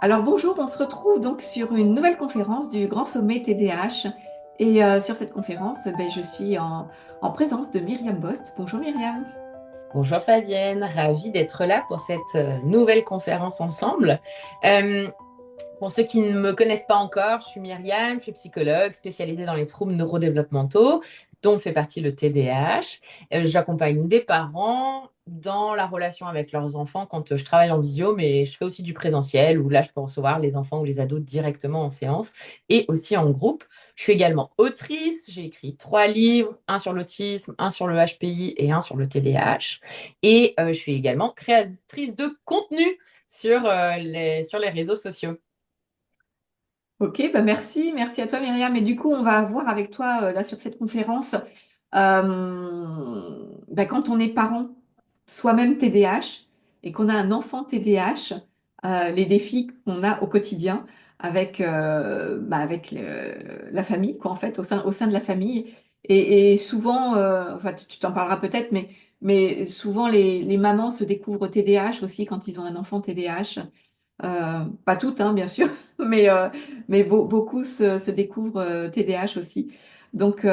Alors bonjour, on se retrouve donc sur une nouvelle conférence du Grand Sommet TDAH. Et sur cette conférence, je suis en présence de Myriam Bost. Bonjour Myriam. Bonjour Fabienne, ravie d'être là pour cette nouvelle conférence ensemble. Euh, pour ceux qui ne me connaissent pas encore, je suis Myriam, je suis psychologue spécialisée dans les troubles neurodéveloppementaux, dont fait partie le TDAH. J'accompagne des parents dans la relation avec leurs enfants quand je travaille en visio, mais je fais aussi du présentiel où là, je peux recevoir les enfants ou les ados directement en séance et aussi en groupe. Je suis également autrice, j'ai écrit 3 livres, un sur l'autisme, un sur le HPI et un sur le TDAH. Et je suis également créatrice de contenu sur les réseaux sociaux. Ok, merci à toi Myriam. Et du coup, on va voir avec toi là sur cette conférence, quand on est parent, soi-même TDAH, et qu'on a un enfant TDAH, les défis qu'on a au quotidien avec la famille, quoi, en fait, au sein de la famille. Et souvent, enfin, tu t'en parleras peut-être, mais souvent les mamans se découvrent TDAH aussi quand ils ont un enfant TDAH. Pas toutes, hein, bien sûr, mais beaucoup se découvrent TDAH aussi. Donc,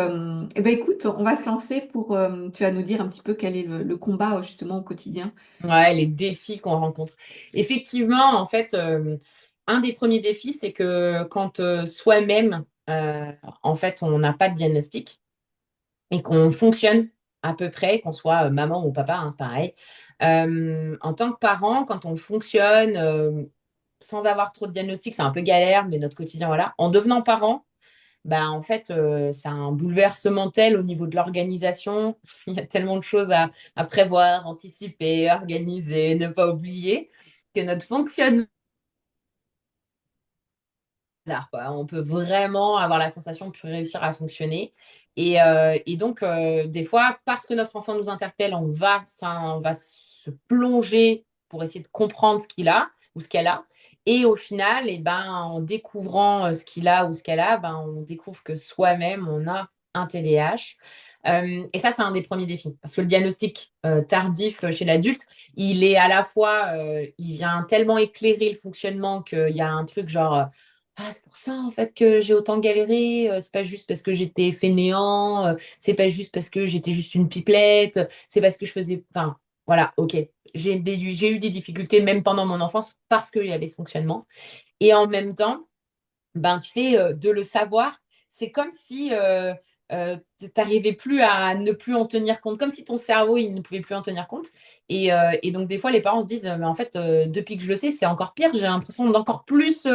écoute, on va se lancer tu vas nous dire un petit peu quel est le combat justement au quotidien. Ouais, les défis qu'on rencontre. Effectivement, en fait, un des premiers défis, c'est que quand soi-même, en fait, on n'a pas de diagnostic et qu'on fonctionne à peu près, qu'on soit maman ou papa, hein, c'est pareil. En tant que parent, quand on fonctionne sans avoir trop de diagnostic, c'est un peu galère, mais notre quotidien, voilà. En devenant parent, bah, en fait, c'est un bouleversement tel au niveau de l'organisation. Il y a tellement de choses à prévoir, anticiper, organiser, ne pas oublier, que notre fonctionnement, quoi. On peut vraiment avoir la sensation de plus réussir à fonctionner. Et donc, des fois, parce que notre enfant nous interpelle, on va se plonger pour essayer de comprendre ce qu'il a ou ce qu'elle a. Et au final, eh ben, en découvrant ce qu'il a ou ce qu'elle a, ben, on découvre que soi-même, on a un TDAH. Et ça, c'est un des premiers défis. Parce que le diagnostic tardif chez l'adulte, il est à la fois, il vient tellement éclairer le fonctionnement qu'il y a un truc genre, ah, c'est pour ça en fait que j'ai autant galéré. C'est pas juste parce que j'étais fainéant. C'est pas juste parce que j'étais juste une pipelette. C'est parce que je faisais. Enfin, voilà, ok. J'ai eu des difficultés même pendant mon enfance parce qu'il y avait ce fonctionnement. Et en même temps, ben, tu sais, de le savoir, c'est comme si tu n'arrivais plus à ne plus en tenir compte, comme si ton cerveau, il ne pouvait plus en tenir compte. Et donc, des fois, les parents se disent, mais en fait, depuis que je le sais, c'est encore pire. J'ai l'impression d'encore plus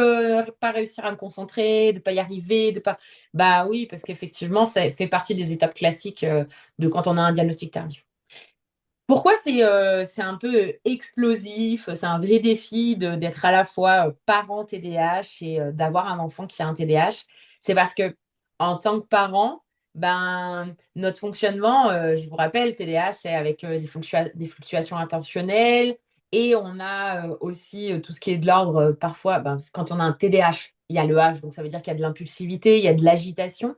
pas réussir à me concentrer, de pas y arriver, de pas. Bah oui, parce qu'effectivement, ça fait partie des étapes classiques de quand on a un diagnostic tardif. Pourquoi c'est un peu explosif, c'est un vrai défi d'être à la fois parent TDAH et d'avoir un enfant qui a un TDAH? C'est parce que en tant que parent, ben, notre fonctionnement, je vous rappelle, TDAH, c'est avec des fluctuations attentionnelles et on a aussi tout ce qui est de l'ordre, parfois, ben, quand on a un TDAH, il y a le H, donc ça veut dire qu'il y a de l'impulsivité, il y a de l'agitation.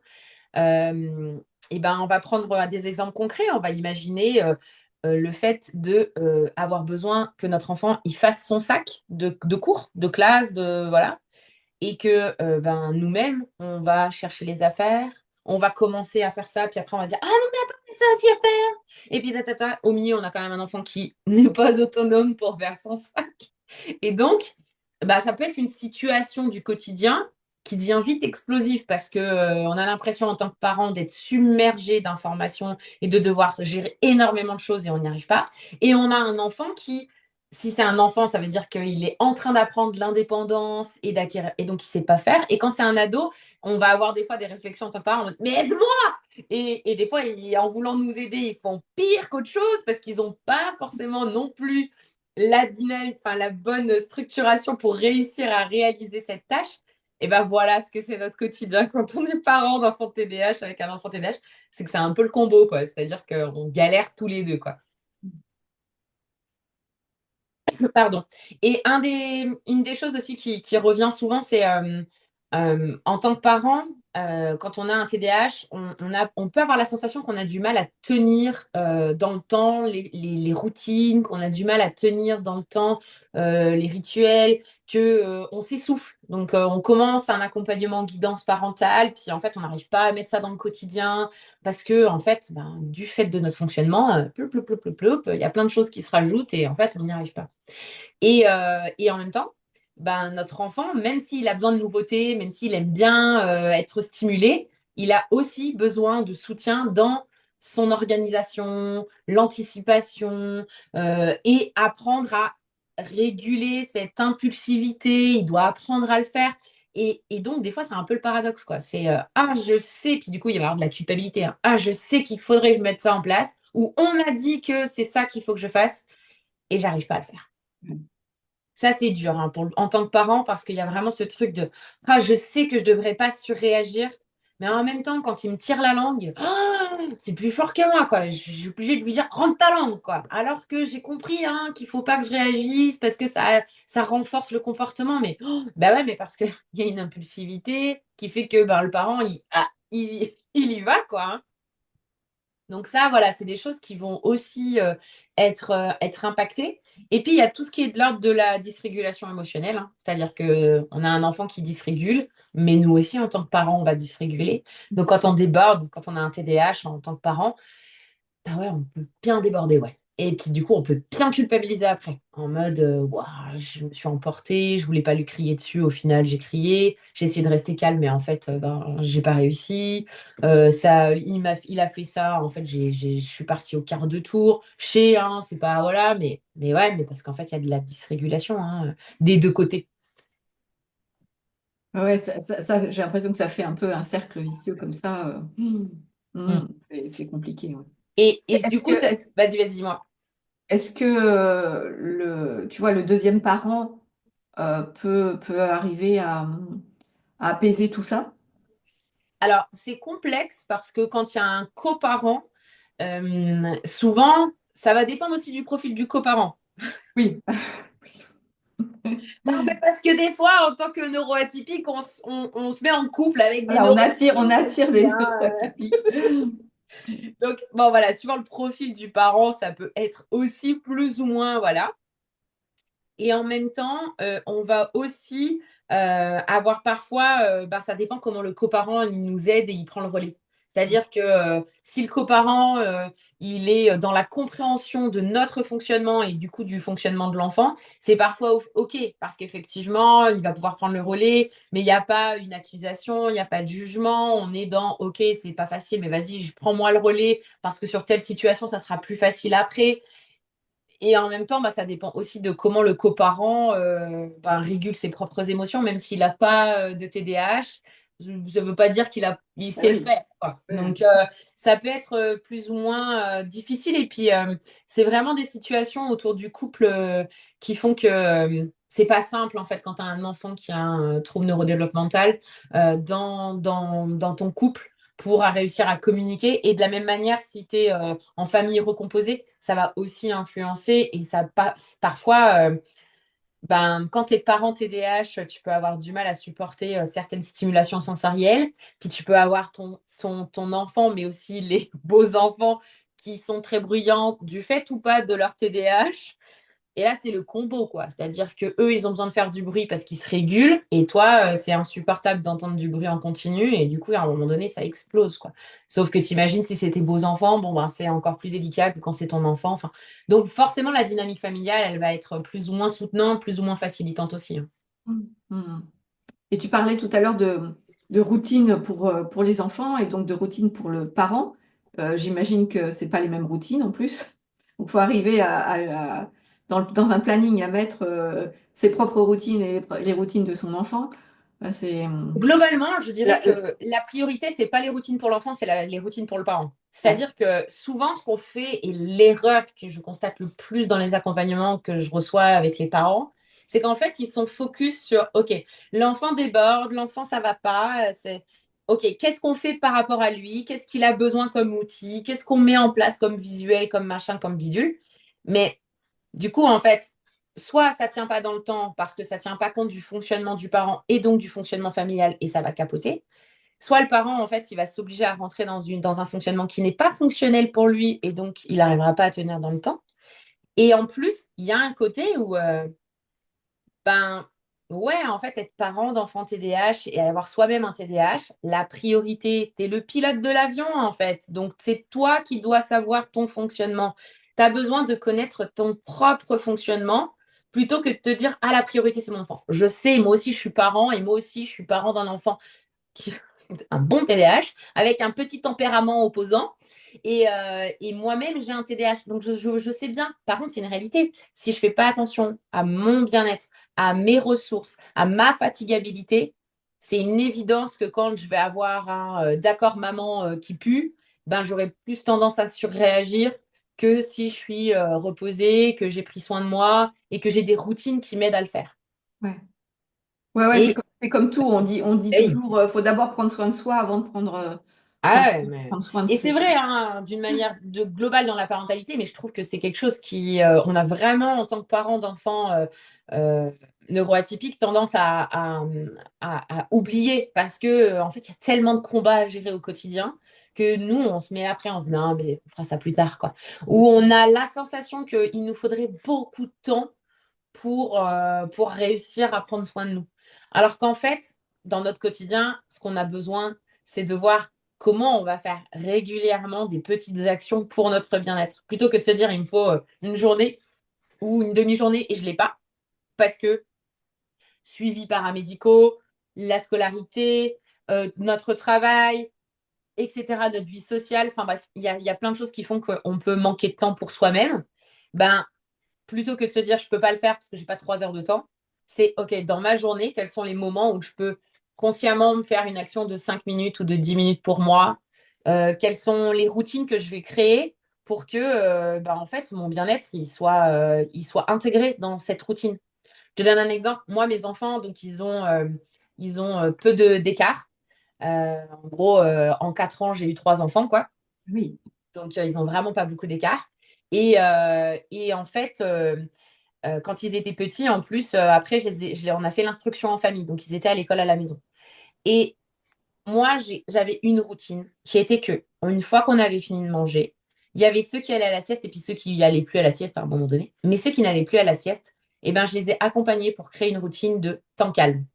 Euh, et ben, on va prendre des exemples concrets. On va imaginer le fait de avoir besoin que notre enfant il fasse son sac de cours, de classe, de voilà, et que ben, nous-mêmes on va chercher les affaires. On va commencer à faire ça, puis après on va se dire ah non mais attends, il y a ça aussi à faire. Et puis tatata, au milieu on a quand même un enfant qui n'est pas autonome pour faire son sac. Et donc, bah, ça peut être une situation du quotidien qui devient vite explosive parce que on a l'impression en tant que parent d'être submergé d'informations et de devoir gérer énormément de choses et on n'y arrive pas. Et on a un enfant qui, si c'est un enfant, ça veut dire qu'il est en train d'apprendre l'indépendance et d'acquérir, et donc il sait pas faire. Et quand c'est un ado, on va avoir des fois des réflexions en tant que parent, en mode, mais aide-moi! Et des fois, en voulant nous aider, ils font pire qu'autre chose parce qu'ils n'ont pas forcément non plus la dynamique, enfin la bonne structuration pour réussir à réaliser cette tâche. Et ben voilà ce que c'est notre quotidien quand on est parent d'enfant TDAH avec un enfant TDAH, c'est que c'est un peu le combo, quoi. C'est-à-dire qu'on galère tous les deux, quoi. Pardon. Et une des choses aussi qui revient souvent, c'est en tant que parent, quand on a un TDAH, on peut avoir la sensation qu'on a du mal à tenir dans le temps les routines, qu'on a du mal à tenir dans le temps les rituels, que on s'essouffle. Donc, on commence un accompagnement en guidance parentale, puis en fait, on n'arrive pas à mettre ça dans le quotidien parce que, en fait, ben, du fait de notre fonctionnement, ploup, ploup, ploup, ploup, ploup, il y a plein de choses qui se rajoutent et en fait, on n'y arrive pas. Et en même temps, ben, notre enfant, même s'il a besoin de nouveautés, même s'il aime bien être stimulé, il a aussi besoin de soutien dans son organisation, l'anticipation et apprendre à réguler cette impulsivité. Il doit apprendre à le faire. Et donc, des fois, c'est un peu le paradoxe, quoi. C'est ah, je sais, puis du coup, il va y avoir de la culpabilité, hein. Ah, je sais qu'il faudrait que je mette ça en place, ou on m'a dit que c'est ça qu'il faut que je fasse, et j'arrive pas à le faire. Ça, c'est dur hein, en tant que parent parce qu'il y a vraiment ce truc de ah, je sais que je ne devrais pas surréagir, mais en même temps, quand il me tire la langue, ah, c'est plus fort que moi, quoi. Je suis obligée de lui dire rentre ta langue, quoi. Alors que j'ai compris hein, qu'il ne faut pas que je réagisse parce que ça renforce le comportement. Mais bah ouais, mais parce qu'il y a une impulsivité qui fait que ben, le parent, il y va, quoi, hein. Donc ça, voilà, c'est des choses qui vont aussi être impactées. Et puis, il y a tout ce qui est de l'ordre de la dysrégulation émotionnelle, hein. C'est-à-dire qu'on a un enfant qui dysrégule, mais nous aussi, en tant que parents, on va dysréguler. Donc, quand on déborde, quand on a un TDAH en tant que parent, bah ouais, on peut bien déborder, ouais. Et puis du coup, on peut bien culpabiliser après, en mode Ouah, je me suis emportée, je voulais pas lui crier dessus, au final j'ai crié, j'ai essayé de rester calme, mais en fait, ben, j'ai pas réussi. Il a fait ça, en fait, je suis partie au quart de tour. Je sais, hein, c'est pas voilà, mais ouais, mais parce qu'en fait, il y a de la dysrégulation hein, des deux côtés. Ouais, j'ai l'impression que ça fait un peu un cercle vicieux comme ça. Mm. C'est compliqué. Ouais. Et du Est-ce que, coup, vas-y, vas-y, dis-moi. est-ce que tu vois, le deuxième parent peut arriver à apaiser tout ça? Alors, c'est complexe parce que quand il y a un coparent, souvent, ça va dépendre aussi du profil du coparent. Oui. Non, mais parce que des fois, en tant que neuroatypique, on se met en couple avec des Voilà, on neuroatypiques attire aussi, des hein. neuroatypiques. Donc, bon, voilà, suivant le profil du parent, ça peut être aussi plus ou moins, voilà. Et en même temps, on va aussi avoir parfois, ben, ça dépend comment le coparent il nous aide et il prend le relais. C'est-à-dire que si le coparent il est dans la compréhension de notre fonctionnement et du coup du fonctionnement de l'enfant, c'est parfois OK parce qu'effectivement, il va pouvoir prendre le relais, mais il n'y a pas une accusation, il n'y a pas de jugement. On est dans OK, c'est pas facile, mais vas-y, prends-moi le relais parce que sur telle situation, ça sera plus facile après. Et en même temps, bah, ça dépend aussi de comment le coparent bah, régule ses propres émotions, même s'il n'a pas de TDAH. Ça ne veut pas dire il Ah sait le oui. faire, quoi. Ouais. Donc, ça peut être plus ou moins difficile. Et puis, c'est vraiment des situations autour du couple qui font que c'est pas simple, en fait, quand tu as un enfant qui a un trouble neurodéveloppemental dans ton couple pour réussir à communiquer. Et de la même manière, si tu es en famille recomposée, ça va aussi influencer et ça passe parfois. Ben, quand tu es parent TDAH, tu peux avoir du mal à supporter certaines stimulations sensorielles. Puis tu peux avoir ton enfant, mais aussi les beaux enfants qui sont très bruyants du fait ou pas de leur TDAH. Et là, c'est le combo, quoi. C'est-à-dire que eux, ils ont besoin de faire du bruit parce qu'ils se régulent. Et toi, c'est insupportable d'entendre du bruit en continu. Et du coup, à un moment donné, ça explose, quoi. Sauf que tu imagines si c'est tes beaux enfants, bon, ben, c'est encore plus délicat que quand c'est ton enfant. Enfin, donc, forcément, la dynamique familiale, elle va être plus ou moins soutenante, plus ou moins facilitante aussi, hein. Mm. Et tu parlais tout à l'heure de routine pour les enfants et donc de routine pour le parent. J'imagine que c'est pas les mêmes routines en plus. Donc, il faut arriver dans un planning à mettre ses propres routines et les routines de son enfant. C'est Globalement, je dirais la- que la priorité, c'est pas les routines pour l'enfant, c'est les routines pour le parent. ouais. C'est-à-dire que souvent, ce qu'on fait et l'erreur que je constate le plus dans les accompagnements que je reçois avec les parents, c'est qu'en fait, ils sont focus sur, OK, l'enfant déborde, l'enfant, ça va pas, c'est, OK, qu'est-ce qu'on fait par rapport à lui? Qu'est-ce qu'il a besoin comme outil? Qu'est-ce qu'on met en place comme visuel, comme machin, comme bidule? Mais du coup, en fait, soit ça tient pas dans le temps parce que ça tient pas compte du fonctionnement du parent et donc du fonctionnement familial et ça va capoter. soit le parent, en fait, il va s'obliger à rentrer dans un fonctionnement qui n'est pas fonctionnel pour lui et donc il n'arrivera pas à tenir dans le temps. Et en plus, il y a un côté où, ben, ouais, en fait, être parent d'enfant TDAH et avoir soi-même un TDAH, la priorité, tu es le pilote de l'avion, en fait. Donc, c'est toi qui dois savoir ton fonctionnement. Tu as besoin de connaître ton propre fonctionnement plutôt que de te dire, ah, la priorité, c'est mon enfant. Je sais, moi aussi, je suis parent et moi aussi, je suis parent d'un enfant qui un bon TDAH avec un petit tempérament opposant. Et moi-même, j'ai un TDAH. Donc, je sais bien. Par contre, c'est une réalité. Si je ne fais pas attention à mon bien-être, à mes ressources, à ma fatigabilité, c'est une évidence que quand je vais avoir un d'accord maman qui pue, ben, j'aurai plus tendance à surréagir que si je suis reposée, que j'ai pris soin de moi et que j'ai des routines qui m'aident à le faire. Ouais. Ouais, ouais, Et c'est comme tout. On dit oui. toujours, faut d'abord prendre soin de soi avant de Ah ouais, mais... prendre soin de Et c'est ses. vrai, hein, d'une manière globale dans la parentalité, mais je trouve que c'est quelque chose qui, on a vraiment, en tant que parents d'enfants euh, neuroatypiques, tendance à oublier parce que, en fait, il y a tellement de combats à gérer au quotidien que nous, on se met après, on se dit, non, mais on fera ça plus tard, quoi. Ou on a la sensation qu'il nous faudrait beaucoup de temps pour réussir à prendre soin de nous. Alors qu'en fait, dans notre quotidien, ce qu'on a besoin, c'est de voir comment on va faire régulièrement des petites actions pour notre bien-être. Plutôt que de se dire, il me faut une journée ou une demi-journée et je ne l'ai pas, parce que suivi paramédicaux, la scolarité, notre travail, etc., notre vie sociale, enfin bref, il y a plein de choses qui font qu'on peut manquer de temps pour soi-même. Ben, plutôt que de se dire je peux pas le faire parce que j'ai pas 3 heures de temps, c'est OK, dans ma journée, quels sont les moments où je peux consciemment me faire une action de 5 minutes ou de 10 minutes pour moi. Quelles sont les routines que je vais créer pour que bah, en fait, mon bien-être il soit intégré dans cette routine. Je te donne un exemple. Moi, mes enfants, donc ils ont peu d'écart. En gros, en 4 ans, j'ai eu 3 enfants, quoi. Oui, Donc, ils n'ont vraiment pas beaucoup d'écart. Et en fait, quand ils étaient petits, en plus, après, on a fait l'instruction en famille. Donc, ils étaient à l'école à la maison. Et moi, j'avais une routine qui était que, une fois qu'on avait fini de manger, il y avait ceux qui allaient à la sieste et puis ceux qui n'allaient plus à la sieste à un moment donné. Mais ceux qui n'allaient plus à la sieste, eh ben, je les ai accompagnés pour créer une routine de temps calme.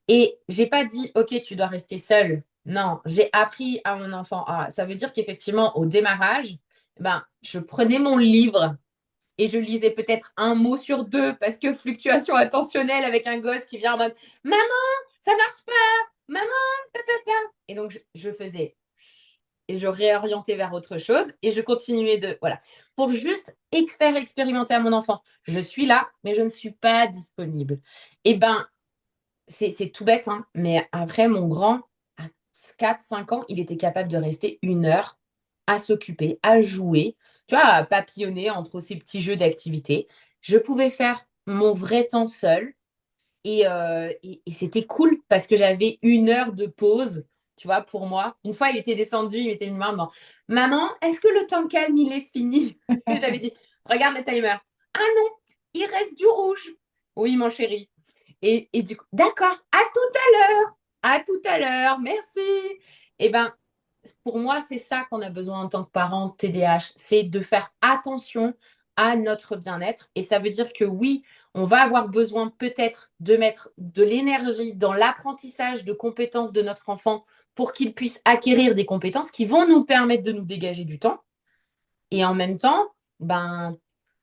Et j'ai pas dit, OK, tu dois rester seul. Non, j'ai appris à mon enfant. Ah, ça veut dire qu'effectivement, au démarrage, ben, je prenais mon livre et je lisais peut-être un mot sur deux parce que fluctuation attentionnelle avec un gosse qui vient en mode maman, ça marche pas, maman, ta ta ta. Et donc je faisais et je réorientais vers autre chose et je continuais de voilà pour juste faire expérimenter à mon enfant. Je suis là, mais je ne suis pas disponible. Et ben c'est tout bête, hein, mais après mon grand à 4-5 ans, il était capable de rester 1 heure à s'occuper, à jouer, tu vois, à papillonner entre ces petits jeux d'activité. Je pouvais faire mon vrai temps seul et c'était cool parce que j'avais 1 heure de pause, tu vois, pour moi. Une fois, il était descendu, il m'était une maman, maman, est-ce que le temps calme, il est fini? Et j'avais dit, regarde le timer. Ah non, il reste du rouge. Oui, mon chéri. Et du coup, d'accord, à tout à l'heure, merci. Et ben, pour moi, c'est ça qu'on a besoin en tant que parent TDAH, c'est de faire attention à notre bien-être. Et ça veut dire que oui, on va avoir besoin peut-être de mettre de l'énergie dans l'apprentissage de compétences de notre enfant pour qu'il puisse acquérir des compétences qui vont nous permettre de nous dégager du temps. Et en même temps, ben,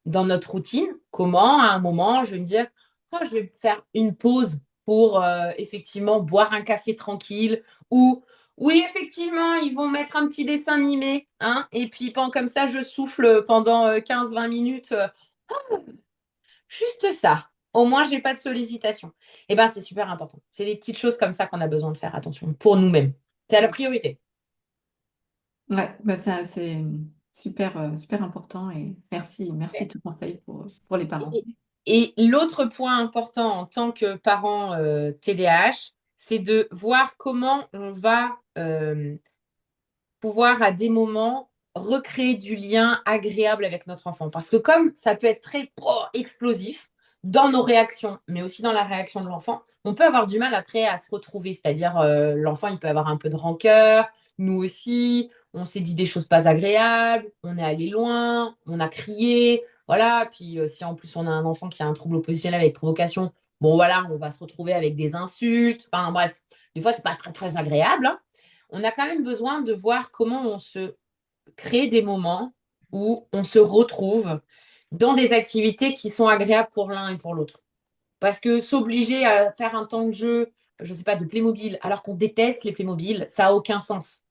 dans notre routine, comment à un moment, je vais me dire, oh, je vais faire une pause pour effectivement boire un café tranquille ou oui, effectivement, ils vont mettre un petit dessin animé, hein, et puis comme ça, je souffle pendant 15-20 minutes, juste ça. Au moins, j'ai pas de sollicitation. Et ben, c'est super important. C'est des petites choses comme ça qu'on a besoin de faire attention pour nous-mêmes. C'est la priorité. ouais, bah ça, c'est super, super important et merci de ce conseil pour les parents. Et, et l'autre point important en tant que parent TDAH, c'est de voir comment on va pouvoir à des moments recréer du lien agréable avec notre enfant. Parce que comme ça peut être très explosif, dans nos réactions, mais aussi dans la réaction de l'enfant, on peut avoir du mal après à se retrouver. C'est-à-dire, l'enfant, il peut avoir un peu de rancœur, nous aussi, on s'est dit des choses pas agréables, on est allé loin, on a crié, voilà. Puis si en plus on a un enfant qui a un trouble oppositionnel avec provocation, bon voilà, on va se retrouver avec des insultes. Enfin bref, des fois, c'est pas très très agréable, hein. On a quand même besoin de voir comment on se crée des moments où on se retrouve dans des activités qui sont agréables pour l'un et pour l'autre. Parce que s'obliger à faire un temps de jeu, je ne sais pas, de Playmobil, alors qu'on déteste les Playmobil, ça n'a aucun sens.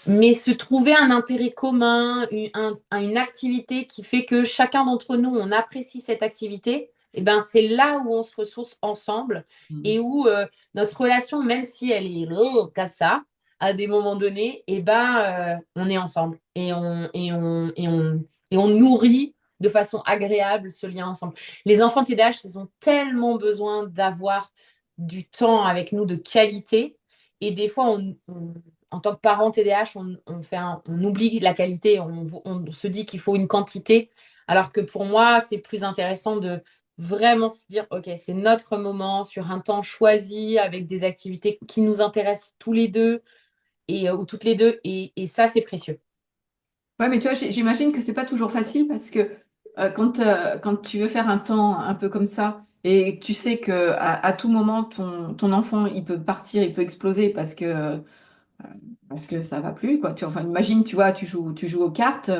Mais se trouver un intérêt commun, une activité qui fait que chacun d'entre nous, on apprécie cette activité, et ben c'est là où on se ressource ensemble et Mm. où notre relation, même si elle est comme ça, à des moments donnés, et ben on est ensemble et on nourrit de façon agréable ce lien ensemble. Les enfants TDAH, ils ont tellement besoin d'avoir du temps avec nous de qualité. Et des fois, en tant que parent TDAH, on oublie la qualité, on se dit qu'il faut une quantité, alors que pour moi, c'est plus intéressant de vraiment se dire, OK, c'est notre moment sur un temps choisi avec des activités qui nous intéressent tous les deux ou toutes les deux, et ça, c'est précieux. Ouais, mais tu vois, j'imagine que c'est pas toujours facile parce que quand tu veux faire un temps un peu comme ça et que tu sais que à tout moment ton enfant il peut partir, il peut exploser parce que ça va plus quoi. Enfin, imagine, tu vois, tu joues aux cartes.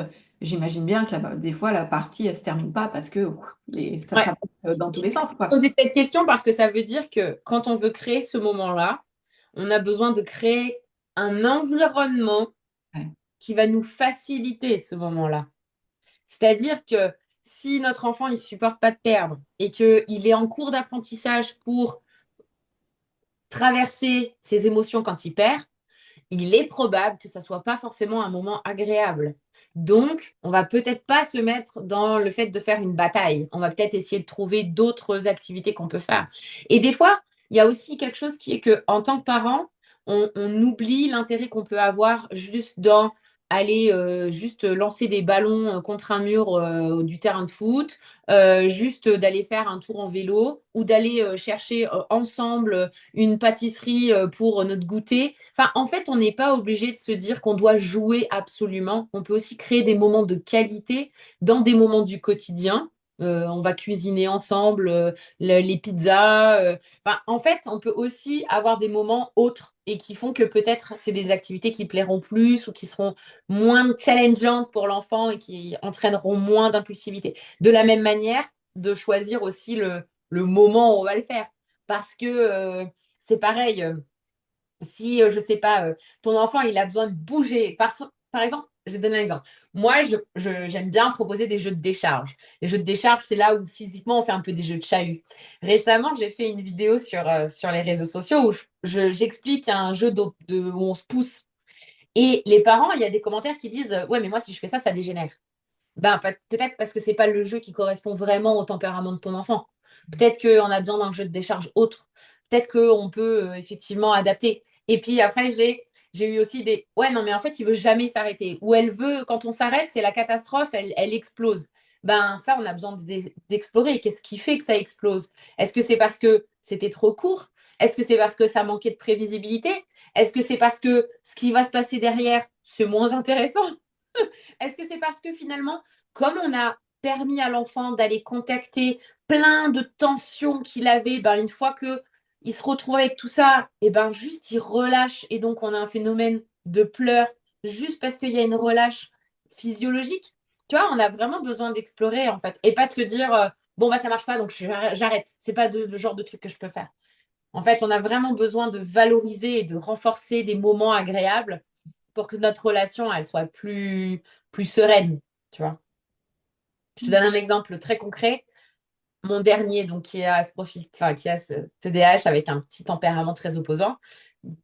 J'imagine bien que des fois la partie elle se termine pas parce que Ouais. ça passe dans tous les sens quoi. Poser cette question parce que ça veut dire que quand on veut créer ce moment-là, on a besoin de créer un environnement Ouais. qui va nous faciliter ce moment-là. C'est-à-dire que si notre enfant il supporte pas de perdre et qu'il est en cours d'apprentissage pour traverser ses émotions quand il perd, il est probable que ça soit pas forcément un moment agréable. Donc, on va peut-être pas se mettre dans le fait de faire une bataille. On va peut-être essayer de trouver d'autres activités qu'on peut faire. Et des fois, il y a aussi quelque chose qui est que, en tant que parent, on oublie l'intérêt qu'on peut avoir juste dans aller juste lancer des ballons contre un mur du terrain de foot, juste d'aller faire un tour en vélo ou d'aller chercher ensemble une pâtisserie pour notre goûter. Enfin, en fait, on n'est pas obligé de se dire qu'on doit jouer absolument. On peut aussi créer des moments de qualité dans des moments du quotidien. On va cuisiner ensemble les pizzas. Enfin, en fait, on peut aussi avoir des moments autres et qui font que peut-être c'est des activités qui plairont plus ou qui seront moins challengeantes pour l'enfant et qui entraîneront moins d'impulsivité. De la même manière, de choisir aussi le moment où on va le faire. Parce que c'est pareil, si, je sais pas, ton enfant, il a besoin de bouger. Par exemple, je vais te donner un exemple. Moi, j'aime bien proposer des jeux de décharge. Les jeux de décharge, c'est là où physiquement, on fait un peu des jeux de chahut. Récemment, j'ai fait une vidéo sur les réseaux sociaux où j'explique un jeu où on se pousse. Et les parents, il y a des commentaires qui disent, ouais, mais moi, si je fais ça, ça dégénère. Ben, peut-être parce que c'est pas le jeu qui correspond vraiment au tempérament de ton enfant. Peut-être qu'on a besoin d'un jeu de décharge autre. Peut-être qu'on peut effectivement adapter. Et puis après, j'ai eu aussi des ouais, non, mais en fait, il veut jamais s'arrêter. Ou elle veut, quand on s'arrête, c'est la catastrophe, elle explose. Ben, ça, on a besoin d'explorer. Qu'est-ce qui fait que ça explose? Est-ce que c'est parce que c'était trop court? Est-ce que c'est parce que ça manquait de prévisibilité? Est-ce que c'est parce que ce qui va se passer derrière, c'est moins intéressant? Est-ce que c'est parce que finalement, comme on a permis à l'enfant d'aller contacter plein de tensions qu'il avait, ben, une fois que il se retrouve avec tout ça, et ben juste il relâche et donc on a un phénomène de pleurs juste parce qu'il y a une relâche physiologique. Tu vois, on a vraiment besoin d'explorer en fait et pas de se dire bon bah ça marche pas donc j'arrête. C'est pas le genre de truc que je peux faire. En fait, on a vraiment besoin de valoriser et de renforcer des moments agréables pour que notre relation, elle soit plus sereine, tu vois. Je te donne un exemple très concret. Mon dernier, donc, qui a ce profil, enfin, qui a ce TDAH avec un petit tempérament très opposant,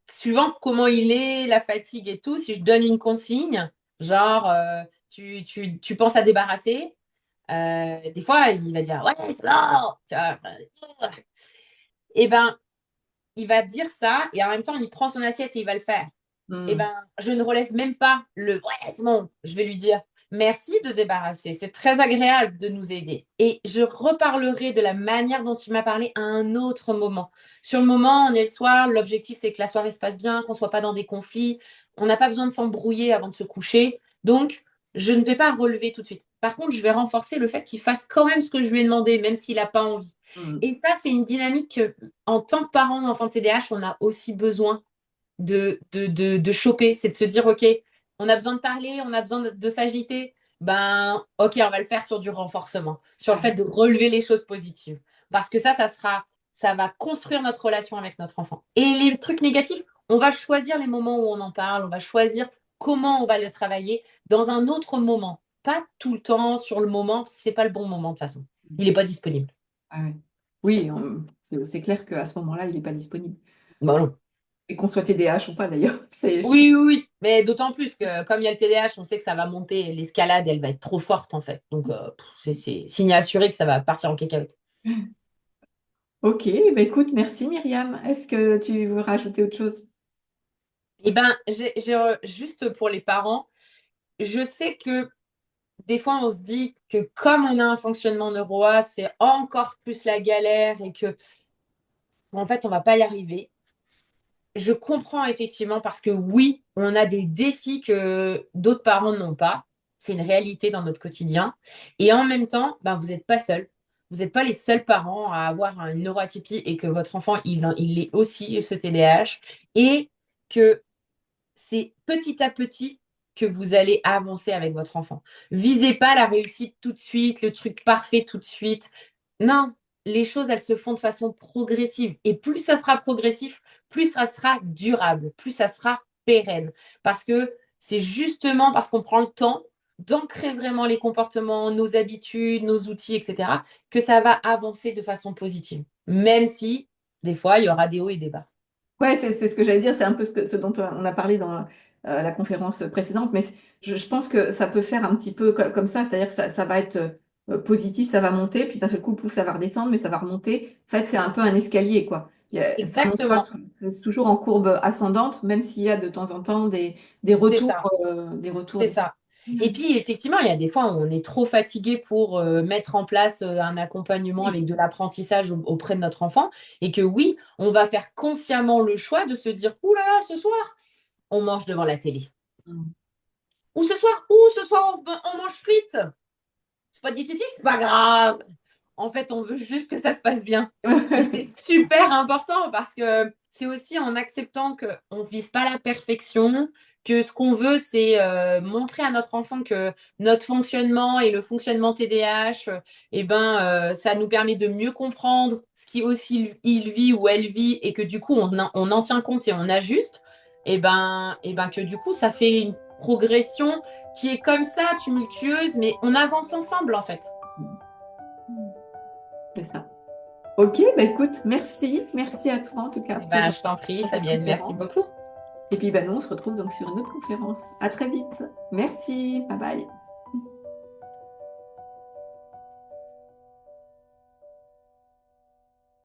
suivant comment il est, la fatigue et tout, si je donne une consigne, genre, tu penses à débarrasser, des fois, il va dire, ouais, c'est bon, tu vois, et ben, il va dire ça, et en même temps, il prend son assiette et il va le faire. Eh Mm. ben, je ne relève même pas le ouais, c'est bon, je vais lui dire. Merci de débarrasser. C'est très agréable de nous aider. Et je reparlerai de la manière dont il m'a parlé à un autre moment. Sur le moment, on est le soir, l'objectif c'est que la soirée se passe bien, qu'on ne soit pas dans des conflits. On n'a pas besoin de s'embrouiller avant de se coucher. Donc, je ne vais pas relever tout de suite. Par contre, je vais renforcer le fait qu'il fasse quand même ce que je lui ai demandé, même s'il n'a pas envie. Mm. Et ça, c'est une dynamique que, en tant que parent d'enfant TDAH, on a aussi besoin de choper, c'est de se dire, OK, on a besoin de parler, on a besoin de s'agiter, ben, OK, on va le faire sur du renforcement, sur le Ouais. fait de relever les choses positives. Parce que ça va construire notre relation avec notre enfant. Et les trucs négatifs, on va choisir les moments où on en parle, on va choisir comment on va le travailler dans un autre moment. Pas tout le temps sur le moment, c'est pas le bon moment de toute façon. Il n'est pas disponible. Ah ouais. Oui, c'est clair qu'à ce moment-là, il n'est pas disponible. Bon, non. Et qu'on soit TDAH ou pas d'ailleurs. Oui, oui, oui, mais d'autant plus que comme il y a le TDAH, on sait que ça va monter, l'escalade, elle va être trop forte en fait. Donc, c'est signe assuré que ça va partir en cacahuète. Ok, bah écoute, merci Myriam. Est-ce que tu veux rajouter autre chose? Et ben, juste pour les parents, je sais que des fois, on se dit que comme on a un fonctionnement neuro-A, c'est encore plus la galère et que en fait, on va pas y arriver. Je comprends effectivement parce que oui, on a des défis que d'autres parents n'ont pas. C'est une réalité dans notre quotidien. Et en même temps, ben, vous n'êtes pas seul. Vous n'êtes pas les seuls parents à avoir une neuroatypie et que votre enfant, il est aussi ce TDAH. Et que c'est petit à petit que vous allez avancer avec votre enfant. Visez pas la réussite tout de suite, le truc parfait tout de suite. Non, les choses, elles se font de façon progressive. Et plus ça sera progressif, plus ça sera durable, plus ça sera pérenne. Parce que c'est justement parce qu'on prend le temps d'ancrer vraiment les comportements, nos habitudes, nos outils, etc., que ça va avancer de façon positive. Même si, des fois, il y aura des hauts et des bas. Ouais, c'est ce que j'allais dire, c'est un peu ce dont on a parlé dans la conférence précédente, mais je pense que ça peut faire un petit peu comme ça, c'est-à-dire que ça va être positif, ça va monter, puis d'un seul coup, pouf, ça va redescendre, mais ça va remonter. En fait, c'est un peu un escalier, quoi. Ça monte pas, Exactement, c'est toujours en courbe ascendante, même s'il y a de temps en temps des c'est retours, ça. des retours C'est descendants. ça. Et puis, effectivement, il y a des fois où on est trop fatigué pour mettre en place un accompagnement Oui. avec de l'apprentissage auprès de notre enfant. Et que oui, on va faire consciemment le choix de se dire, ouh là là, ce soir, on mange devant la télé. Mm. Ou ce soir, on mange frites. C'est pas diététique, c'est pas grave. En fait, on veut juste que ça se passe bien. Et c'est super important parce que c'est aussi en acceptant qu'on ne vise pas la perfection, que ce qu'on veut, c'est montrer à notre enfant que notre fonctionnement et le fonctionnement TDAH, ça nous permet de mieux comprendre ce qui aussi il vit ou elle vit et que du coup, on en tient compte et on ajuste. Que du coup, ça fait une progression qui est comme ça, tumultueuse, mais on avance ensemble en fait. C'est ça. Ok, bah écoute, merci à toi en tout cas Eh ben, pour je t'en prie, ta Fabienne, merci conférence. beaucoup. Et puis bah, nous, on se retrouve donc sur une autre conférence. À très vite. Merci, bye bye.